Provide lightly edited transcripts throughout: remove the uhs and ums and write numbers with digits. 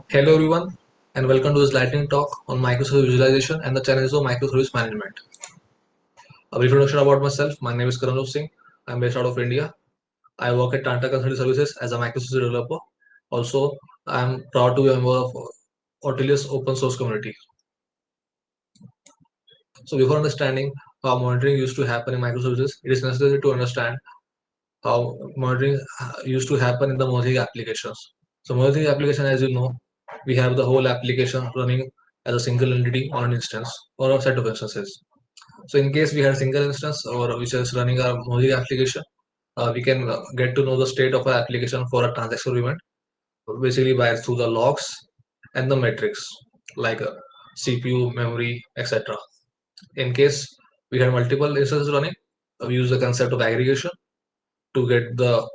Hello everyone and welcome to this lightning talk on microservice visualization and the challenges of microservice management. A brief introduction about myself. My name is Karan Singh. I'm based out of India. I work at Tata Consulting Services as a microservice developer. Also, I'm proud to be a member of Aurelius open source community. So before understanding how monitoring used to happen in microservices, it is necessary to understand how monitoring used to happen in the Mosaic applications. So Mosaic application, as you know, we have the whole application running as a single entity on an instance or a set of instances. So in case we had a single instance or which is running our Mosaic application, we can get to know the state of our application for a transaction event basically by through the logs and the metrics like CPU, memory, etc. In case we had multiple instances running, we use the concept of aggregation to get the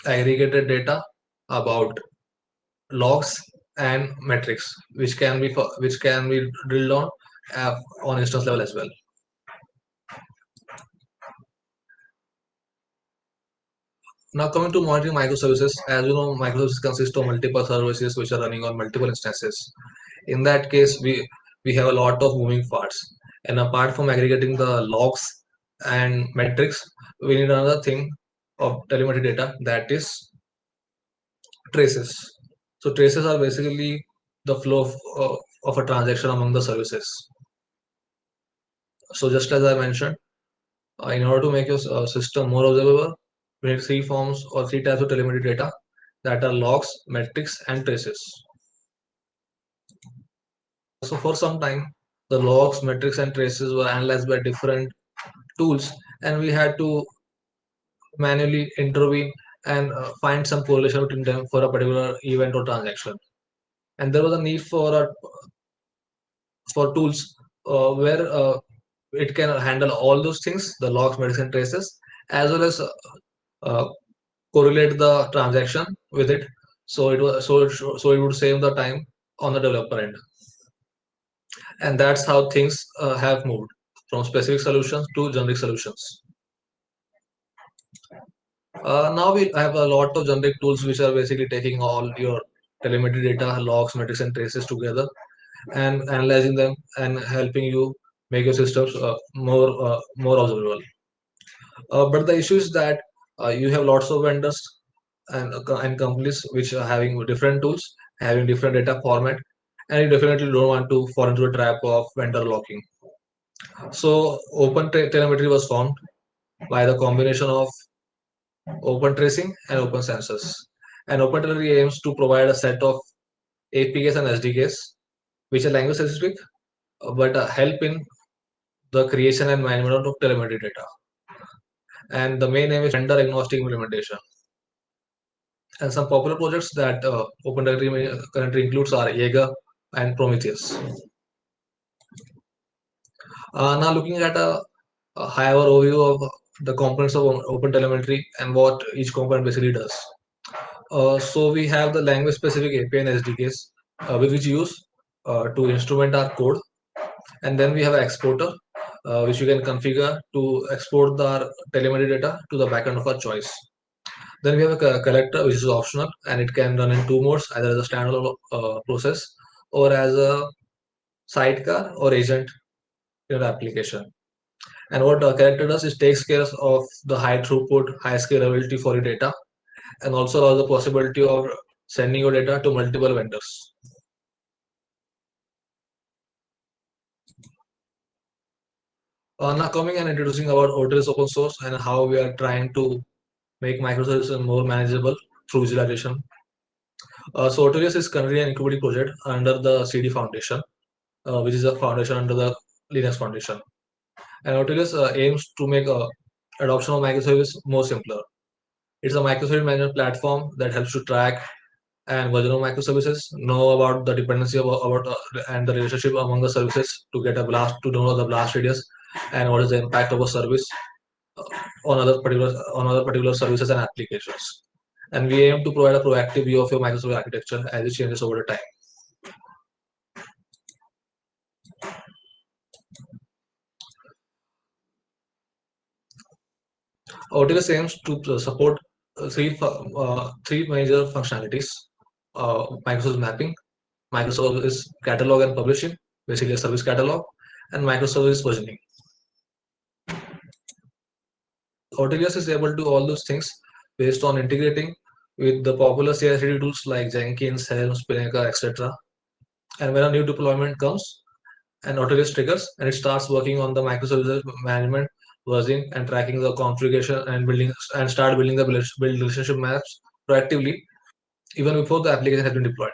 aggregated data about logs and metrics, which can be drilled on instance level as well. Now coming to monitoring microservices, as you know, microservices consist of multiple services which are running on multiple instances. In that case, we have a lot of moving parts, and apart from aggregating the logs and metrics, we need another thing of telemetry data, that is traces. So traces are basically the flow of a transaction among the services. So just as I mentioned, in order to make your system more observable, we need three forms or three types of telemetry data, that are logs, metrics, and traces. So for some time, the logs, metrics, and traces were analyzed by different tools, and we had to manually intervene and find some correlation between them for a particular event or transaction. And there was a need for tools where it can handle all those things, the logs, metrics, and traces, as well as uh, correlate the transaction with it. So it would save the time on the developer end, and that's how things have moved from specific solutions to generic solutions. Now we have a lot of generic tools which are basically taking all your telemetry data, logs, metrics, and traces together and analyzing them and helping you make your systems more observable. But the issue is that you have lots of vendors and companies which are having different tools, having different data format, and you definitely don't want to fall into a trap of vendor locking. So open telemetry was formed by the combination of open tracing and open sensors. And open telemetry aims to provide a set of APKs and SDKs which are language specific but help in the creation and management of telemetry data. And the main aim is vendor agnostic implementation. And some popular projects that Open Directory currently includes are Jaeger and Prometheus. Now looking at a higher overview of the components of OpenTelemetry and what each component basically does. So we have the language specific API and SDKs with which we use to instrument our code. And then we have an exporter which you can configure to export the telemetry data to the backend of our choice. Then we have a collector which is optional and it can run in two modes, either as a standalone process or as a sidecar or agent in your application. And what collector does is takes care of the high throughput, high scalability for your data and also allows the possibility of sending your data to multiple vendors. Now coming and introducing about Otis open source and how we are trying to make microservices more manageable through visualization. So Otis is currently an incubating project under the CD Foundation, which is a foundation under the Linux Foundation. And Nautilus aims to make adoption of microservice more simpler. It's a microservice management platform that helps to track and version of microservices, know about the dependency about and the relationship among the services to get a blast to know the blast radius and what is the impact of a service on other particular services and applications. And we aim to provide a proactive view of your microservice architecture as it changes over the time. OTLS aims to support three major functionalities: microservice mapping, microservice catalog and publishing, basically a service catalog, and microservice versioning. Autolius is able to do all those things based on integrating with the popular CI/CD tools like Jenkins, Helm, Spinnaker, etc. And when a new deployment comes, an Autolius triggers and it starts working on the microservices management, versioning, and tracking the configuration and building and start building the build relationship maps proactively even before the application has been deployed.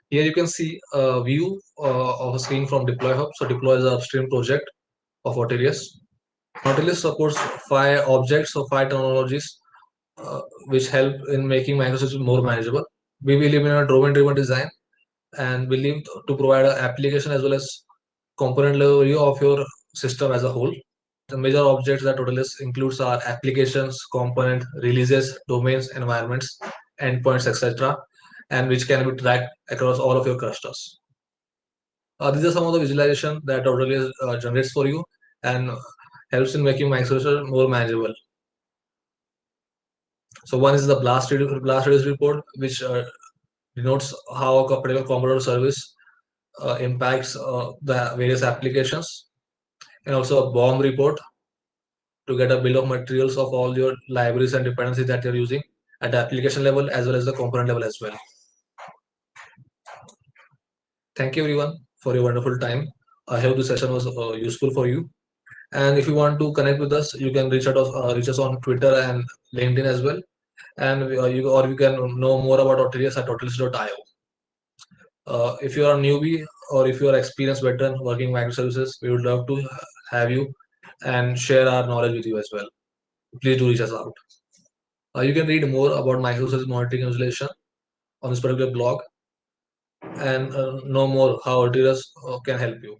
Here you can see a view of a screen from Deploy Hub. So Deploy is an upstream project of Autolius. Autolius supports 5 objects or 5 technologies which help in making microservices more manageable. We believe in a domain-driven design and believe to provide an application as well as component level view of your system as a whole. The major objects that Autolius includes are applications, component, releases, domains, environments, endpoints, etc., and which can be tracked across all of your clusters. These are some of the visualization that Autolius generates for you and helps in making microservices more manageable. So one is the blast radius report, which denotes how a particular component or service impacts the various applications, and also a BOM report to get a bill of materials of all your libraries and dependencies that you're using at the application level as well as the component level as well. Thank you everyone for your wonderful time. I hope this session was useful for you. And if you want to connect with us, you can reach us on Twitter and LinkedIn as well. And you can know more about Autolius at autolius.io. If you are a newbie or if you are experienced veteran working microservices, we would love to have you and share our knowledge with you as well. Please do reach us out. You can read more about microservice monitoring and installation on this particular blog and know more how Autolius can help you.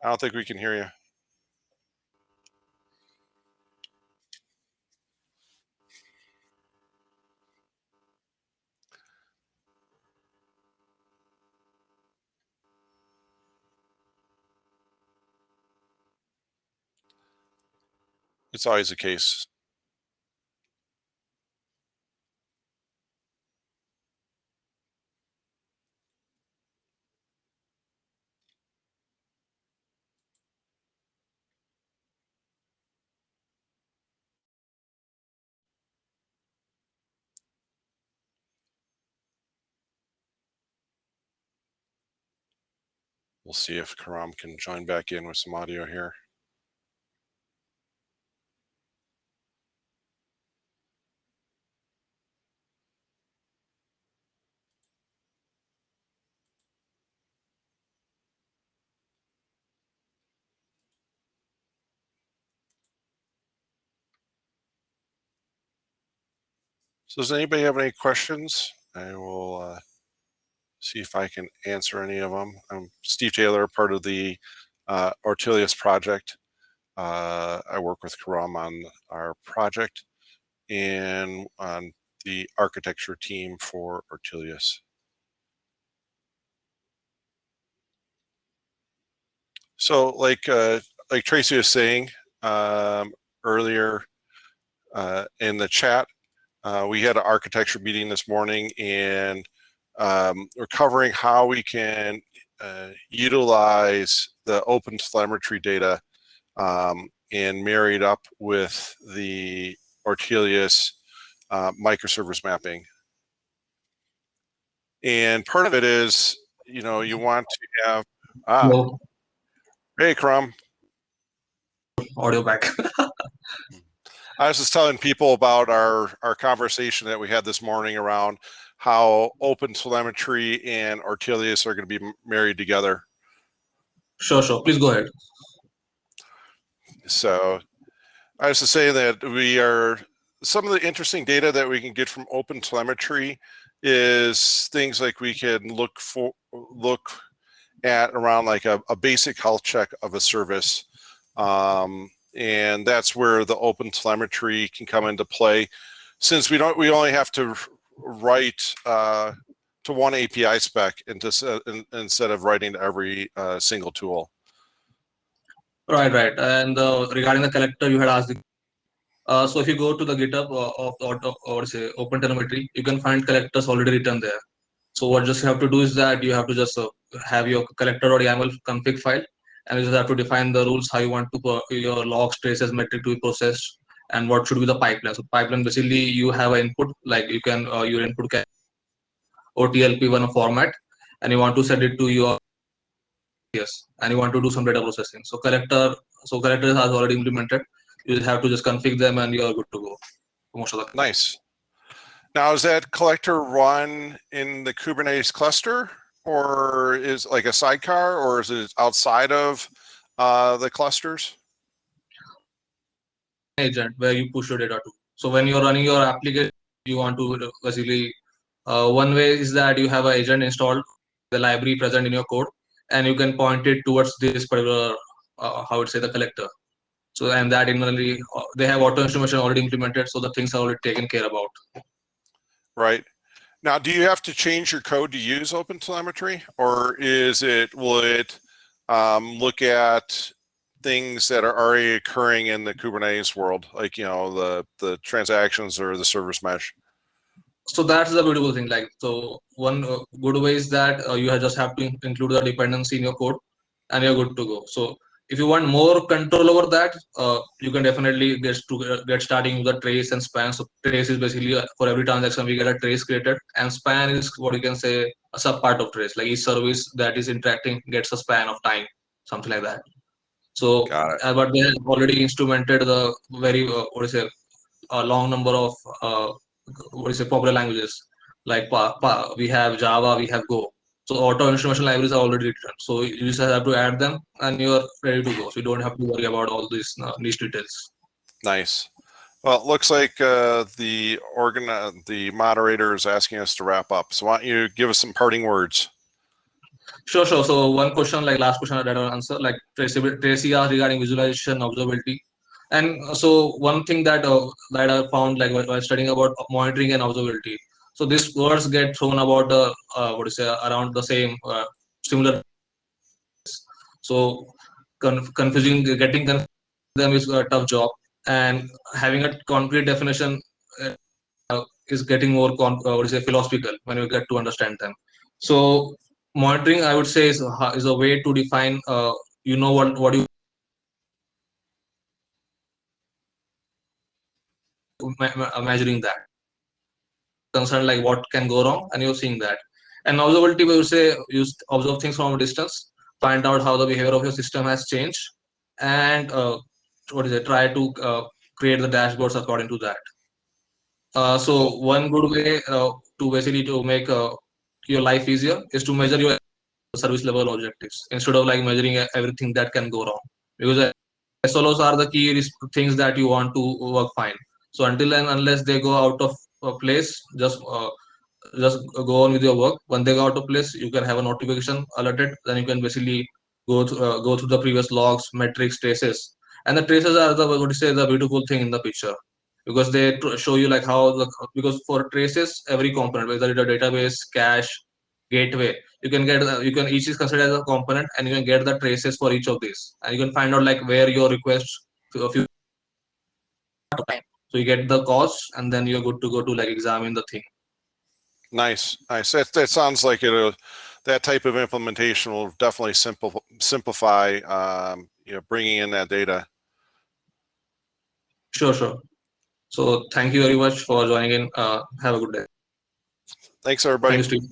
I don't think we can hear you. It's always the case. We'll see if Karam can join back in with some audio here. So does anybody have any questions? I will see if I can answer any of them. I'm Steve Taylor, part of the Autolius project. I work with Karam on our project and on the architecture team for Autolius. So like Tracy was saying earlier in the chat, we had an architecture meeting this morning, and we're covering how we can utilize the OpenTelemetry data and marry it up with the Autolius microservice mapping. And part of it is, you know, you want to have hey Karam. Audio back. I was just telling people about our conversation that we had this morning around how OpenTelemetry and Autolius are going to be married together. Sure. Please go ahead. So I was to say that we are some of the interesting data that we can get from OpenTelemetry is things like we can look at around like a basic health check of a service. And that's where the OpenTelemetry can come into play. Since we only have to write to one API spec instead of writing to every single tool. Right, right. And regarding the collector, you had asked. So if you go to the GitHub or say OpenTelemetry, you can find collectors already written there. So what just you have to do is that you have to just have your collector.yaml config file, and you just have to define the rules how you want to your logs, traces, metric to be processed, and what should be the pipeline. So pipeline basically you have an input, like you can your input can OTLP1 format, and you want to send it to your and you want to do some data processing. So collector has already implemented. You have to just config them and you are good to go. Most of the Nice. Now, is that collector run in the Kubernetes cluster, or is like a sidecar, or is it outside of the clusters? agent where you push your data to. So when you're running your application, you want to basically one way is that you have an agent installed, the library present in your code, and you can point it towards this particular how would say the collector. So and that internally they have auto instrumentation already implemented, so the things are already taken care about. Right. Now, do you have to change your code to use OpenTelemetry, or will it look at things that are already occurring in the Kubernetes world, like the transactions or the service mesh? So that's the beautiful thing. Like, so one good way is that you just have to include the dependency in your code, and you're good to go. So if you want more control over that, you can definitely get starting with the trace and span. So trace is basically for every transaction we get a trace created, and span is what you can say a sub part of trace. Like each service that is interacting gets a span of time, something like that. So, but they have already instrumented the very what is it, a long number of what is it, popular languages like we have Java, we have Go. So auto instrumentation libraries are already written. So you just have to add them, and you're ready to go. So you don't have to worry about all these niche details. Nice. Well, it looks like the moderator is asking us to wrap up. So why don't you give us some parting words? Sure. So one question, like last question that I will answer, like Tracy asked regarding visualization, observability. And so one thing that I found, like while studying about monitoring and observability, so these words get thrown about what is around the same similar. So getting confused them is a tough job, and having a concrete definition is getting more what is philosophical when you get to understand them. So monitoring, I would say, is a way to define. You know what you measuring that concern, like what can go wrong, and you're seeing that. And observability, we would say, use observe things from a distance, find out how the behavior of your system has changed, and try to create the dashboards according to that. So one good way to basically to make your life easier is to measure your service level objectives instead of like measuring everything that can go wrong, because SLOs are the key things that you want to work fine. So until and unless they go out of place, just go on with your work. When they go out of place, you can have a notification alerted. Then you can basically go through the previous logs, metrics, traces, and the traces are the what to say the beautiful thing in the picture, because they show you like how because for traces every component, whether it's a database, cache, gateway, you can each is considered as a component, and you can get the traces for each of these, and you can find out like where your request a few time. So you get the cost, and then you're good to go to like examine the thing. Nice. That sounds like that type of implementation will definitely simplify bringing in that data. Sure. So thank you very much for joining in. Have a good day. Thanks, everybody. Thank you, Steve.